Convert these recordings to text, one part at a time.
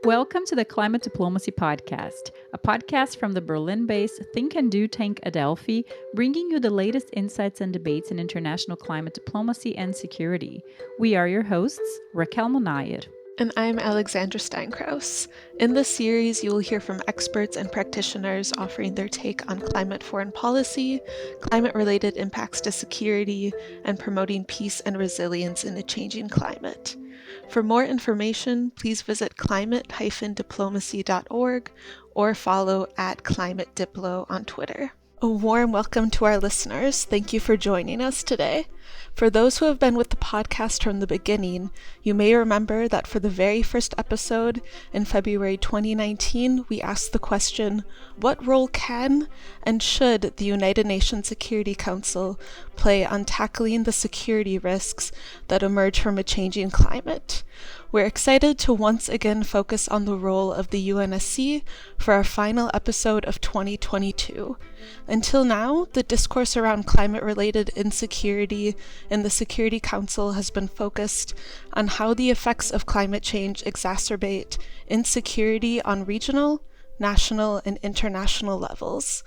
Welcome to the Climate Diplomacy Podcast, a podcast from the Berlin-based Think and Do tank Adelphi, bringing you the latest insights and debates in international climate diplomacy and security. We are your hosts, Raquel Monayer. And I'm Alexandra Steinkraus. In this series, you will hear from experts and practitioners offering their take on climate foreign policy, climate-related impacts to security, and promoting peace and resilience in a changing climate. For more information, please visit climate-diplomacy.org or follow @ClimateDiplo on Twitter. A warm welcome to our listeners. Thank you for joining us today. For those who have been with the podcast from the beginning, you may remember that for the very first episode in February 2019, we asked the question, what role can and should the United Nations Security Council play on tackling the security risks that emerge from a changing climate? We're excited to once again focus on the role of the UNSC for our final episode of 2022. Until now, the discourse around climate-related insecurity in the Security Council has been focused on how the effects of climate change exacerbate insecurity on regional, national, and international levels.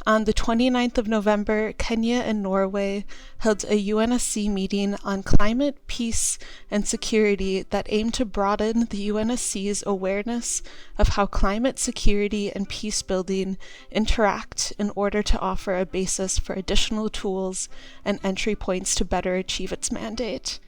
On the 29th of November, Kenya and Norway held a UNSC meeting on climate, peace, and security that aimed to broaden the UNSC's awareness of how climate security and peace building interact in order to offer a basis for additional tools and entry points to better achieve its mandate.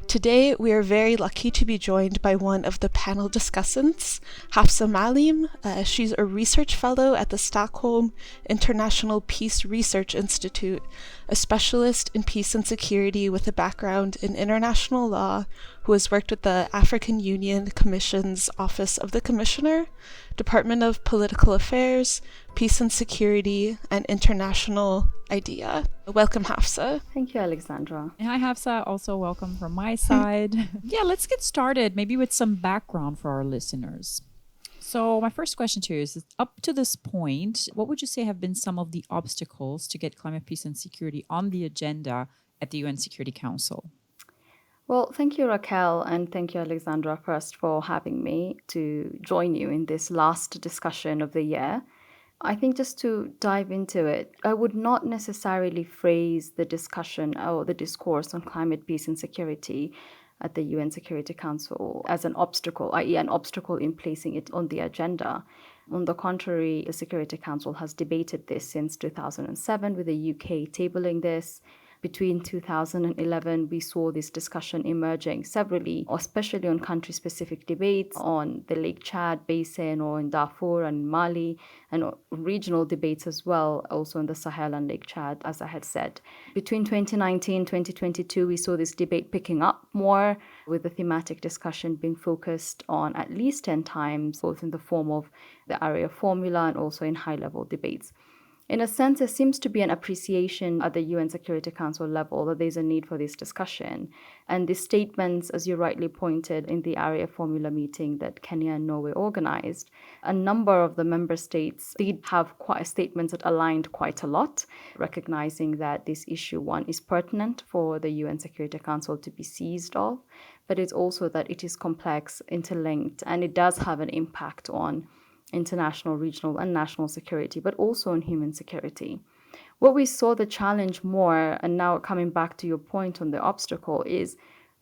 Today, we are very lucky to be joined by one of the panel discussants, Hafsa Maalim. She's a research fellow at the Stockholm International Peace Research Institute, a specialist in peace and security with a background in international law, who has worked with the African Union Commission's Office of the Commissioner, Department of Political Affairs, Peace and Security, and International IDEA. Welcome, Hafsa. Thank you, Alexandra. Hi, Hafsa. Also welcome from my side. Let's get started maybe with some background for our listeners. So my first question to you is, up to this point, what would you say have been some of the obstacles to get climate, peace, and security on the agenda at the UN Security Council? Well, thank you, Raquel, and thank you, Alexandra, first for having me to join you in this last discussion of the year. I think just to dive into it, I would not necessarily phrase the discussion or the discourse on climate, peace, and security at the UN Security Council as an obstacle, i.e. an obstacle in placing it on the agenda. On the contrary, the Security Council has debated this since 2007, with the UK tabling this. Between 2011, we saw this discussion emerging severally, especially on country-specific debates on the Lake Chad basin or in Darfur and Mali, and regional debates as well, also in the Sahel and Lake Chad, as I had said. Between 2019 and 2022, we saw this debate picking up more, with the thematic discussion being focused on at least 10 times, both in the form of the area formula and also in high-level debates. In a sense, there seems to be an appreciation at the UN Security Council level that there's a need for this discussion. And the statements, as you rightly pointed, in the area formula meeting that Kenya and Norway organized, a number of the member states did have statements that aligned quite a lot, recognizing that this issue, one, is pertinent for the UN Security Council to be seized of, but it's also that it is complex, interlinked, and it does have an impact on international, regional, and national security, but also on human security. What we saw the challenge more, and now coming back to your point on the obstacle, is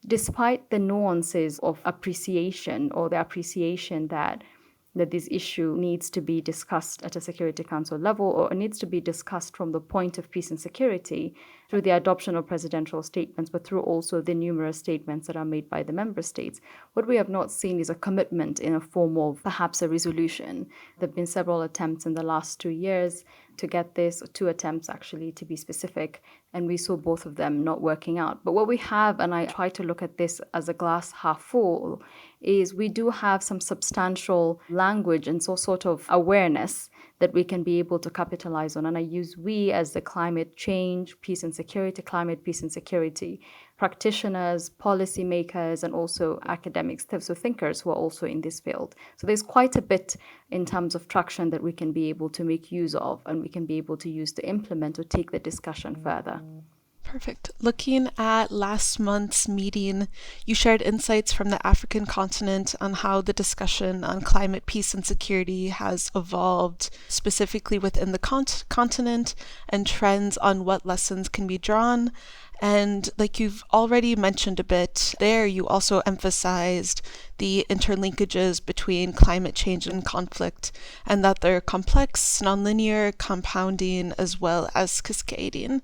despite the nuances of appreciation or the appreciation that this issue needs to be discussed at a Security Council level, or needs to be discussed from the point of peace and security through the adoption of presidential statements, but through also the numerous statements that are made by the member states. What we have not seen is a commitment in a form of perhaps a resolution. There have been several attempts in the last 2 years to get this, 2 attempts actually to be specific, and we saw both of them not working out. But what we have, and I try to look at this as a glass half full, is we do have some substantial language and sort of awareness that we can be able to capitalize on. And I use we as the climate change, peace and security, climate, peace and security practitioners, policymakers, and also academics, so thinkers who are also in this field. So there's quite a bit in terms of traction that we can be able to make use of, and we can be able to use to implement or take the discussion further. Perfect. Looking at last month's meeting, you shared insights from the African continent on how the discussion on climate, peace, and security has evolved specifically within the continent and trends on what lessons can be drawn. And like you've already mentioned a bit there, you also emphasized the interlinkages between climate change and conflict, and that they're complex, nonlinear, compounding, as well as cascading.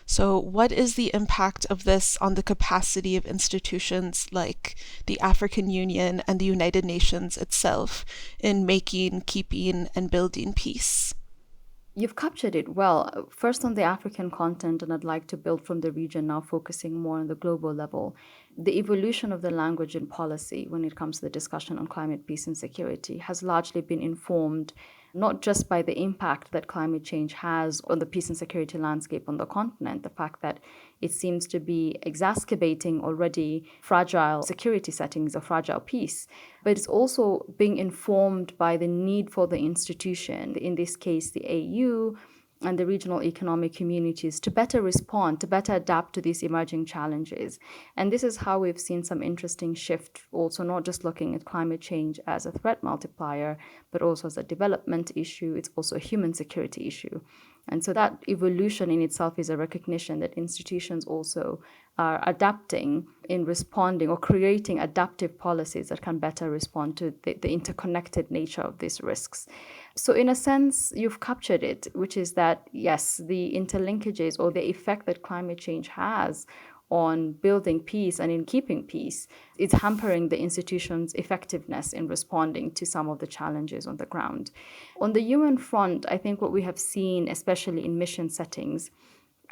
So what is the impact of this on the capacity of institutions like the African Union and the United Nations itself in making, keeping, and building peace? You've captured it well. First on the African continent, and I'd like to build from the region now, focusing more on the global level. The evolution of the language and policy when it comes to the discussion on climate, peace, and security has largely been informed not just by the impact that climate change has on the peace and security landscape on the continent, the fact that it seems to be exacerbating already fragile security settings or fragile peace, but it's also being informed by the need for the institution, in this case the AU, and the regional economic communities to better respond, to better adapt to these emerging challenges. And this is how we've seen some interesting shift, also not just looking at climate change as a threat multiplier, but also as a development issue. It's also a human security issue. And so that evolution in itself is a recognition that institutions also are adapting in responding or creating adaptive policies that can better respond to the interconnected nature of these risks. So in a sense, you've captured it, which is that, yes, the interlinkages or the effect that climate change has on building peace and in keeping peace is hampering the institution's effectiveness in responding to some of the challenges on the ground. On the UN front, I think what we have seen, especially in mission settings,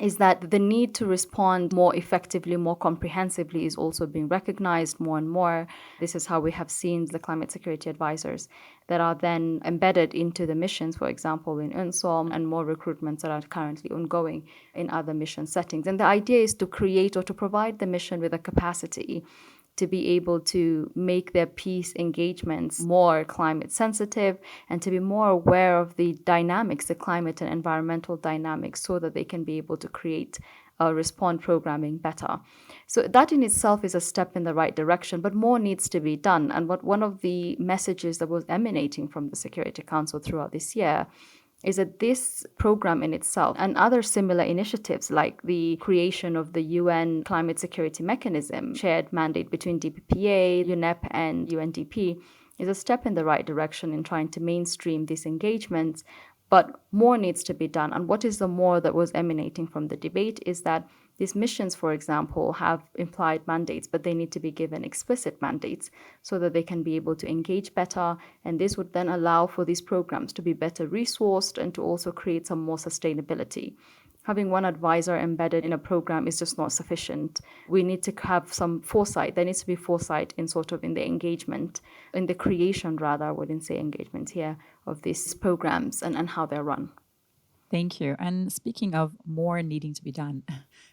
is that the need to respond more effectively, more comprehensively is also being recognized more and more. This is how we have seen the climate security advisors that are then embedded into the missions, for example, in UNSOM, and more recruitments that are currently ongoing in other mission settings. And the idea is to create or to provide the mission with a capacity to be able to make their peace engagements more climate sensitive and to be more aware of the dynamics, the climate and environmental dynamics, so that they can be able to create respond programming better. So that in itself is a step in the right direction, but more needs to be done. And what one of the messages that was emanating from the Security Council throughout this year is that this program in itself and other similar initiatives like the creation of the UN Climate Security Mechanism, shared mandate between DPPA, UNEP, and UNDP, is a step in the right direction in trying to mainstream these engagements, but more needs to be done. And what is the more that was emanating from the debate is that these missions, for example, have implied mandates, but they need to be given explicit mandates so that they can be able to engage better. And this would then allow for these programs to be better resourced and to also create some more sustainability. Having one advisor embedded in a program is just not sufficient. We need to have some foresight. There needs to be foresight in sort of in the engagement, in the creation rather, I wouldn't say engagement here, of these programs and how they're run. Thank you. And speaking of more needing to be done,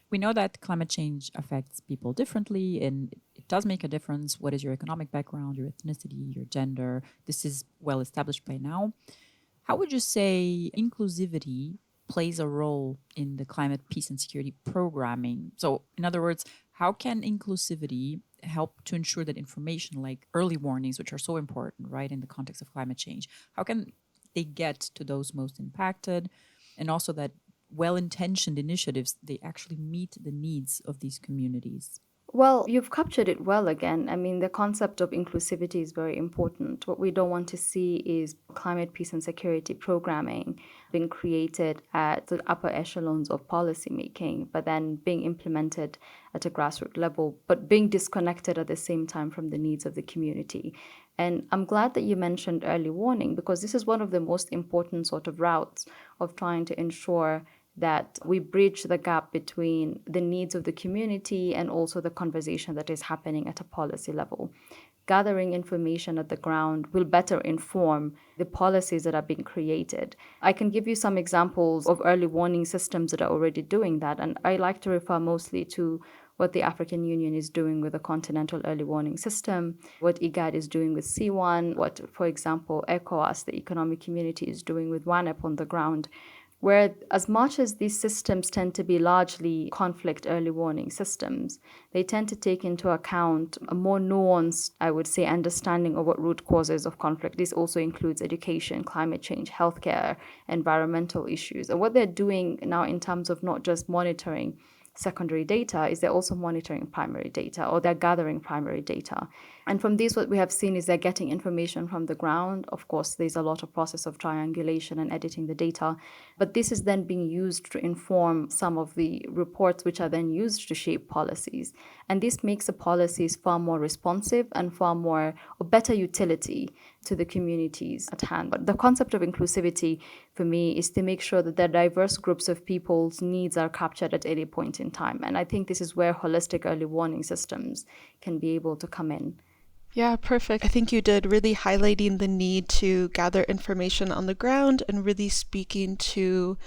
we know that climate change affects people differently, and it does make a difference. What is your economic background, your ethnicity, your gender? This is well established by now. How would you say inclusivity plays a role in the climate, peace, and security programming? So, in other words, how can inclusivity help to ensure that information like early warnings, which are so important, right, in the context of climate change, how can they get to those most impacted? And also that well-intentioned initiatives, they actually meet the needs of these communities. Well, you've captured it well again. I mean, the concept of inclusivity is very important. What we don't want to see is climate, peace, and security programming being created at the upper echelons of policymaking, but then being implemented at a grassroots level, but being disconnected at the same time from the needs of the community. And I'm glad that you mentioned early warning, because this is one of the most important sort of routes of trying to ensure that we bridge the gap between the needs of the community and also the conversation that is happening at a policy level. Gathering information at the ground will better inform the policies that are being created. I can give you some examples of early warning systems that are already doing that, and I like to refer mostly to what the African Union is doing with the Continental Early Warning System, what IGAD is doing with C1, what, for example, ECOWAS, the Economic Community, is doing with WANEP on the ground. where as much as these systems tend to be largely conflict early warning systems, they tend to take into account a more nuanced, I would say, understanding of what root causes of conflict. This also includes education, climate change, healthcare, environmental issues. And what they're doing now in terms of not just monitoring secondary data is they're also monitoring primary data, or they're gathering primary data. And from this, what we have seen is they're getting information from the ground. Of course, there's a lot of process of triangulation and editing the data, but this is then being used to inform some of the reports, which are then used to shape policies. And this makes the policies far more responsive and far more or better utility to the communities at hand. But the concept of inclusivity for me is to make sure that the diverse groups of people's needs are captured at any point in time. And I think this is where holistic early warning systems can be able to come in. Yeah, perfect. I think you did, really highlighting the need to gather information on the ground and really speaking to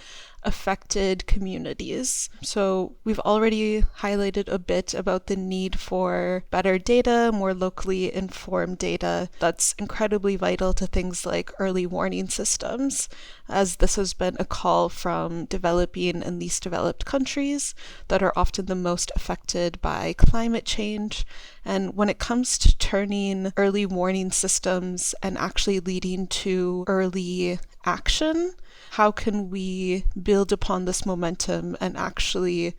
affected communities. So we've already highlighted a bit about the need for better data, more locally informed data. That's incredibly vital to things like early warning systems, as this has been a call from developing and least developed countries that are often the most affected by climate change. And when it comes to turning early warning systems and actually leading to early action, how can we build upon this momentum and actually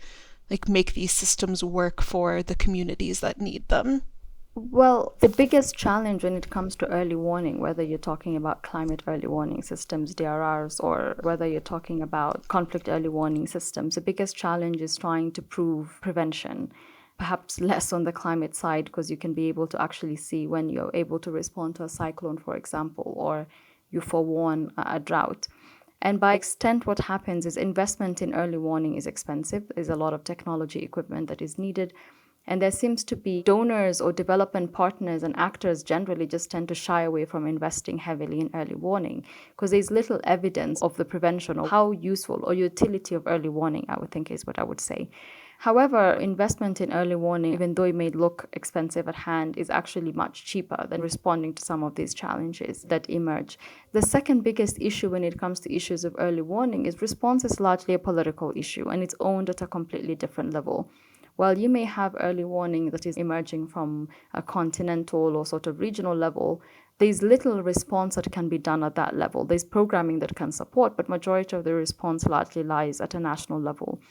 make these systems work for the communities that need them? Well, the biggest challenge when it comes to early warning, whether you're talking about climate early warning systems, DRRs, or whether you're talking about conflict early warning systems, the biggest challenge is trying to prove prevention. Perhaps less on the climate side, because you can be able to actually see when you're able to respond to a cyclone, for example, or you forewarn a drought. And by extent, what happens is investment in early warning is expensive. There's a lot of technology equipment that is needed. And there seems to be donors or development partners and actors generally just tend to shy away from investing heavily in early warning because there's little evidence of the prevention or how useful or utility of early warning, I would think is what I would say. However, investment in early warning, even though it may look expensive at hand, is actually much cheaper than responding to some of these challenges that emerge. The second biggest issue when it comes to issues of early warning is response is largely a political issue, and it's owned at a completely different level. While you may have early warning that is emerging from a continental or sort of regional level, there's little response that can be done at that level. There's programming that can support, but majority of the response largely lies at a national level.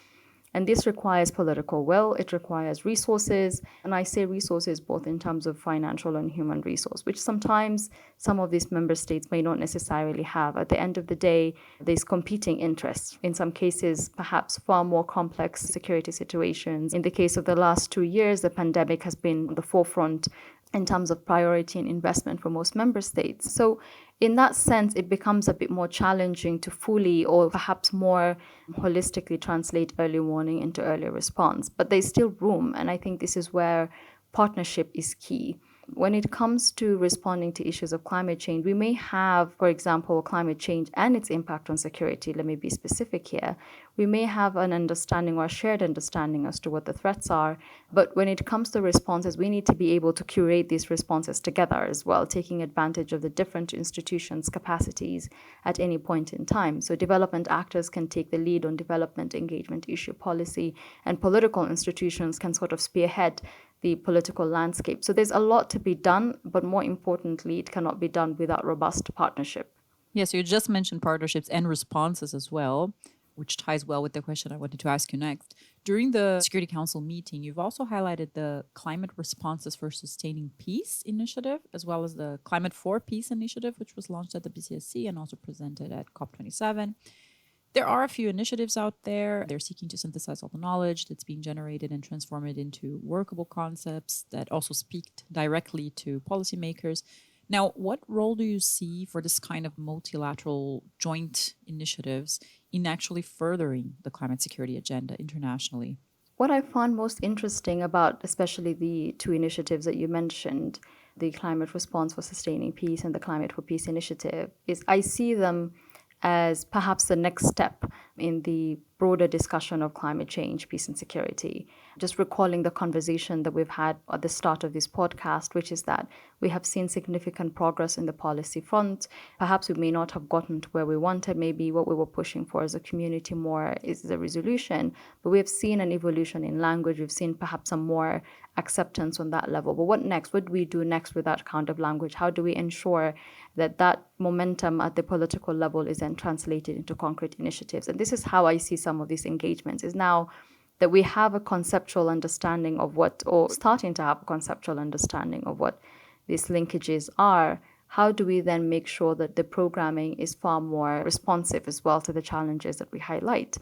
And this requires political will, it requires resources, and I say resources both in terms of financial and human resource, which sometimes some of these member states may not necessarily have. At the end of the day, there's competing interests. In some cases, perhaps far more complex security situations. In the case of the last 2 years, the pandemic has been on the forefront in terms of priority and investment for most member states. So in that sense, it becomes a bit more challenging to fully or perhaps more holistically translate early warning into early response. But there's still room, and I think this is where partnership is key. When it comes to responding to issues of climate change, we may have, for example, climate change and its impact on security. Let me be specific here. We may have an understanding or a shared understanding as to what the threats are. But when it comes to responses, we need to be able to curate these responses together as well, taking advantage of the different institutions' capacities at any point in time. So development actors can take the lead on development, engagement, issue policy, and political institutions can sort of spearhead the political landscape. So there's a lot to be done, but more importantly, it cannot be done without robust partnership. Yeah, so you just mentioned partnerships and responses as well, which ties well with the question I wanted to ask you next. During the Security Council meeting, you've also highlighted the Climate Responses for Sustaining Peace initiative, as well as the Climate for Peace initiative, which was launched at the BCSC and also presented at COP27. There are a few initiatives out there. They're seeking to synthesize all the knowledge that's being generated and transform it into workable concepts that also speak directly to policymakers. Now, what role do you see for this kind of multilateral joint initiatives in actually furthering the climate security agenda internationally? What I found most interesting about especially the two initiatives that you mentioned, the Climate Response for Sustaining Peace and the Climate for Peace initiative, is I see them as perhaps the next step in the broader discussion of climate change, peace and security. Just recalling the conversation that we've had at the start of this podcast, which is that we have seen significant progress in the policy front. Perhaps we may not have gotten to where we wanted. Maybe what we were pushing for as a community more is a resolution, but we have seen an evolution in language. We've seen perhaps some more acceptance on that level. But what next? What do we do next with that kind of language? How do we ensure that that momentum at the political level is then translated into concrete initiatives? And this is how I see some of these engagements, is now that we have a conceptual understanding of what, or starting to have a conceptual understanding of what these linkages are. How do we then make sure that the programming is far more responsive as well to the challenges that we highlight?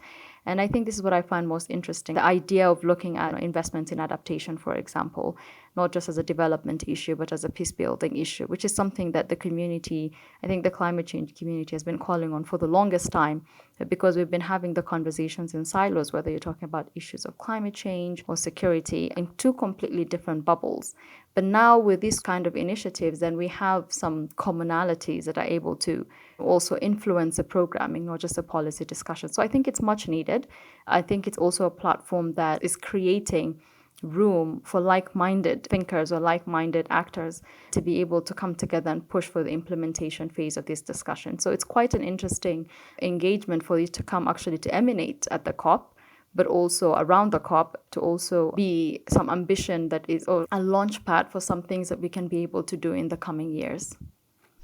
And I think this is what I find most interesting. The idea of looking at investments in adaptation, for example, not just as a development issue, but as a peace-building issue, which is something that the community, I think the climate change community has been calling on for the longest time, because we've been having the conversations in silos, whether you're talking about issues of climate change or security, in two completely different bubbles. But now with these kind of initiatives, then we have some commonalities that are able to also influence the programming, not just the policy discussion. So I think it's much needed. I think it's also a platform that is creating room for like-minded thinkers or like-minded actors to be able to come together and push for the implementation phase of this discussion. So it's quite an interesting engagement for you to come actually to emanate at the COP, but also around the COP to also be some ambition that is a launch pad for some things that we can be able to do in the coming years.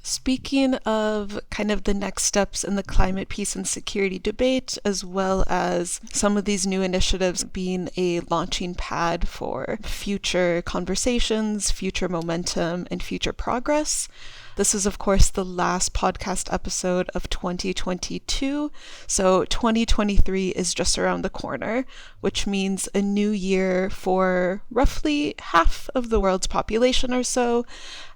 Speaking of kind of the next steps in the climate, peace, and security debate, as well as some of these new initiatives being a launching pad for future conversations, future momentum, and future progress, this is, of course, the last podcast episode of 2022. So 2023 is just around the corner, which means a new year for roughly half of the world's population or so.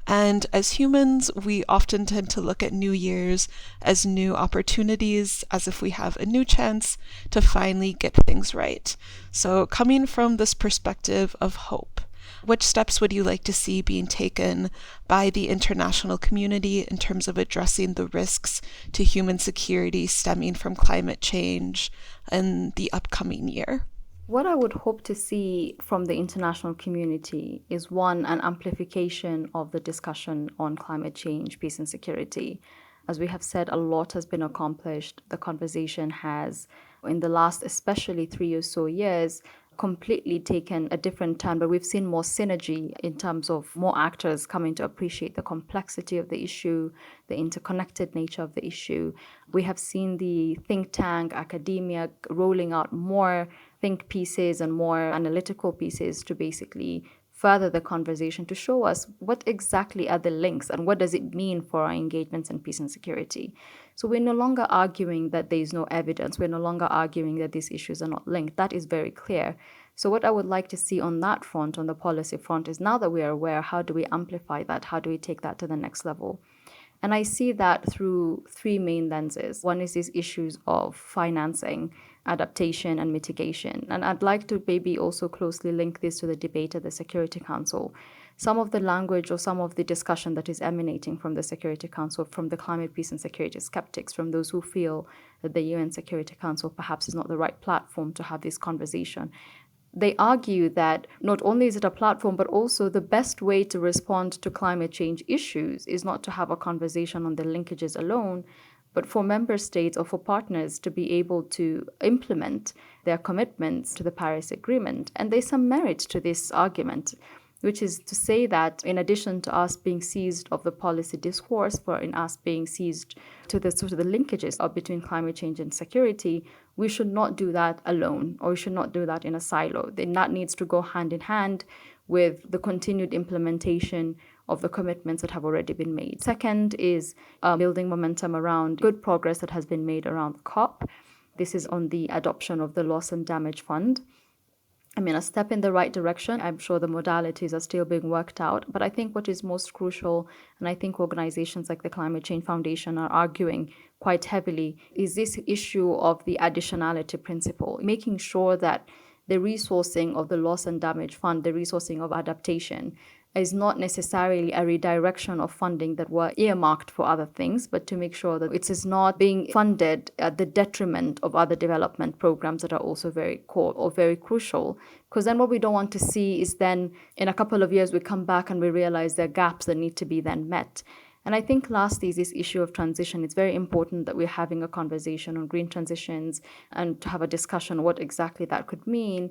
And as humans, we often tend to look at New Year's as new opportunities, as if we have a new chance to finally get things right. So coming from this perspective of hope, which steps would you like to see being taken by the international community in terms of addressing the risks to human security stemming from climate change in the upcoming year? What I would hope to see from the international community is, one, an amplification of the discussion on climate change, peace and security. As we have said, a lot has been accomplished. The conversation has, in the last especially 3 or so years, completely taken a different turn, but we've seen more synergy in terms of more actors coming to appreciate the complexity of the issue, the interconnected nature of the issue. We have seen the think tank, academia rolling out more think pieces and more analytical pieces to basically further the conversation, to show us what exactly are the links and what does it mean for our engagements in peace and security. So we're no longer arguing that there is no evidence. We're no longer arguing that these issues are not linked. That is very clear. So what I would like to see on that front, on the policy front, is now that we are aware, how do we amplify that? How do we take that to the next level? And I see that through three main lenses. One is these issues of financing, adaptation, and mitigation. And I'd like to maybe also closely link this to the debate at the Security Council. Some of the language or some of the discussion that is emanating from the Security Council, from the climate, peace, and security skeptics, from those who feel that the UN Security Council perhaps is not the right platform to have this conversation. They argue that not only is it a platform, but also the best way to respond to climate change issues is not to have a conversation on the linkages alone, but for member states or for partners to be able to implement their commitments to the Paris Agreement. And there's some merit to this argument, which is to say that in addition to us being seized of the policy discourse, in us being seized to the sort of the linkages between climate change and security, we should not do that alone, or we should not do that in a silo. Then that needs to go hand in hand with the continued implementation of the commitments that have already been made. Second is building momentum around good progress that has been made around the COP. This is on the adoption of the Loss and Damage Fund. I mean, a step in the right direction. I'm sure the modalities are still being worked out. But I think what is most crucial, and I think organizations like the Climate Change Foundation are arguing quite heavily, is this issue of the additionality principle, making sure that the resourcing of the Loss and Damage Fund, the resourcing of adaptation, is not necessarily a redirection of funding that were earmarked for other things, but to make sure that it is not being funded at the detriment of other development programs that are also very core or very crucial. Because then what we don't want to see is then in a couple of years we come back and we realize there are gaps that need to be then met. And I think lastly is this issue of transition. It's very important that we're having a conversation on green transitions and to have a discussion on what exactly that could mean.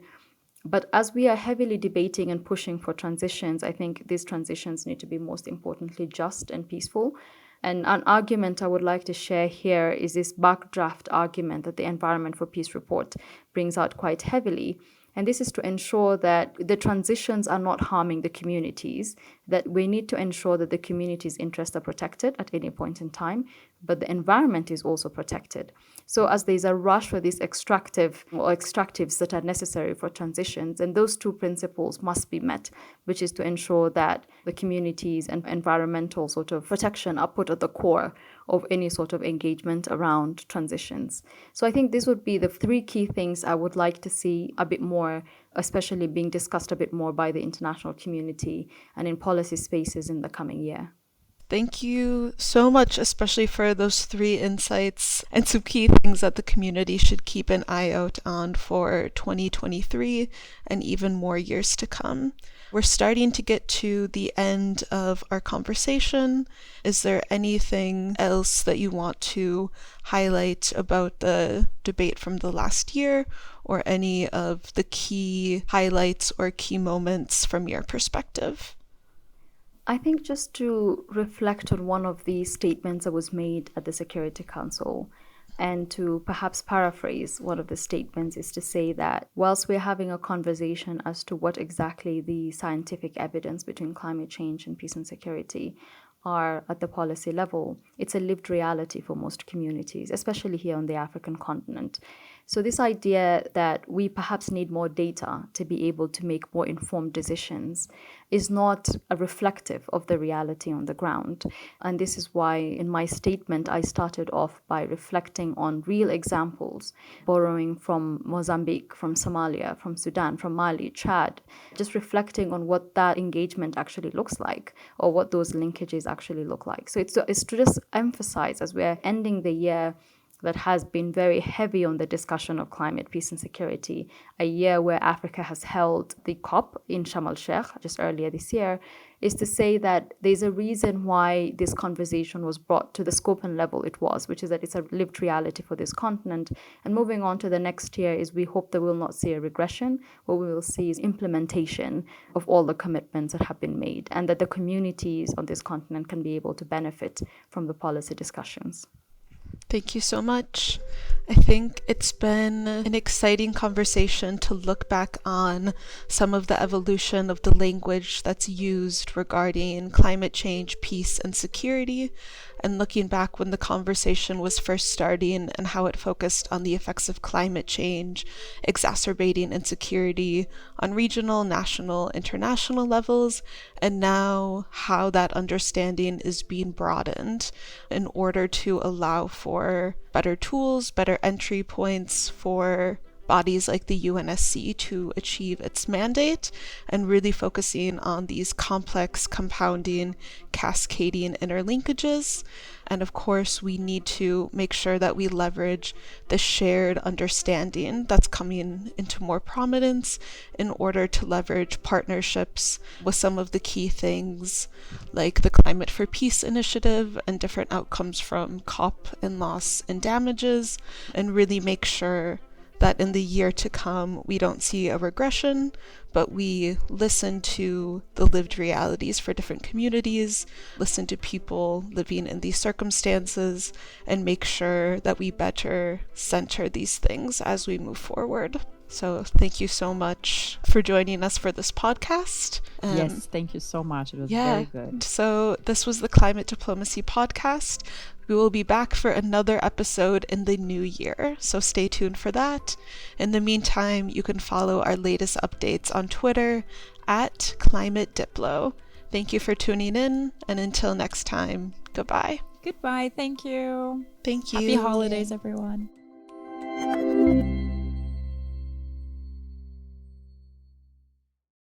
But as we are heavily debating and pushing for transitions, I think these transitions need to be most importantly just and peaceful. And an argument I would like to share here is this backdraft argument that the Environment for Peace report brings out quite heavily. And this is to ensure that the transitions are not harming the communities, that we need to ensure that the community's interests are protected at any point in time, but the environment is also protected. So as there's a rush for these extractives that are necessary for transitions, and those two principles must be met, which is to ensure that the communities and environmental sort of protection are put at the core of any sort of engagement around transitions. So I think this would be the three key things I would like to see a bit more, especially being discussed a bit more by the international community and in policy spaces in the coming year. Thank you so much, especially for those three insights and some key things that the community should keep an eye out on for 2023 and even more years to come. We're starting to get to the end of our conversation. Is there anything else that you want to highlight about the debate from the last year, or any of the key highlights or key moments from your perspective? I think just to reflect on one of the statements that was made at the Security Council, and to perhaps paraphrase one of the statements, is to say that whilst we're having a conversation as to what exactly the scientific evidence between climate change and peace and security are at the policy level, it's a lived reality for most communities, especially here on the African continent. So this idea that we perhaps need more data to be able to make more informed decisions is not a reflective of the reality on the ground. And this is why in my statement, I started off by reflecting on real examples, borrowing from Mozambique, from Somalia, from Sudan, from Mali, Chad, just reflecting on what that engagement actually looks like, or what those linkages actually look like. So it's to just emphasize, as we're ending the year that has been very heavy on the discussion of climate, peace and security, a year where Africa has held the COP in Sharm el-Sheikh just earlier this year, is to say that there's a reason why this conversation was brought to the scope and level it was, which is that it's a lived reality for this continent. And moving on to the next year is we hope that we'll not see a regression. What we will see is implementation of all the commitments that have been made, and that the communities on this continent can be able to benefit from the policy discussions. Thank you so much. I think it's been an exciting conversation to look back on some of the evolution of the language that's used regarding climate change, peace, and security, and looking back when the conversation was first starting and how it focused on the effects of climate change, exacerbating insecurity on regional, national, international levels, and now how that understanding is being broadened in order to allow for better tools, better entry points for bodies like the UNSC to achieve its mandate, and really focusing on these complex, compounding, cascading interlinkages. And of course, we need to make sure that we leverage the shared understanding that's coming into more prominence in order to leverage partnerships with some of the key things like the Climate for Peace initiative and different outcomes from COP and loss and damages, and really make sure that in the year to come, we don't see a regression, but we listen to the lived realities for different communities, listen to people living in these circumstances, and make sure that we better center these things as we move forward. So thank you so much for joining us for this podcast. Yes, thank you so much. It was very good. So this was the Climate Diplomacy Podcast. We will be back for another episode in the new year, so stay tuned for that. In the meantime, you can follow our latest updates on Twitter at Climate Diplo. Thank you for tuning in, and until next time, goodbye. Goodbye. Thank you. Thank you. Happy holidays, everyone.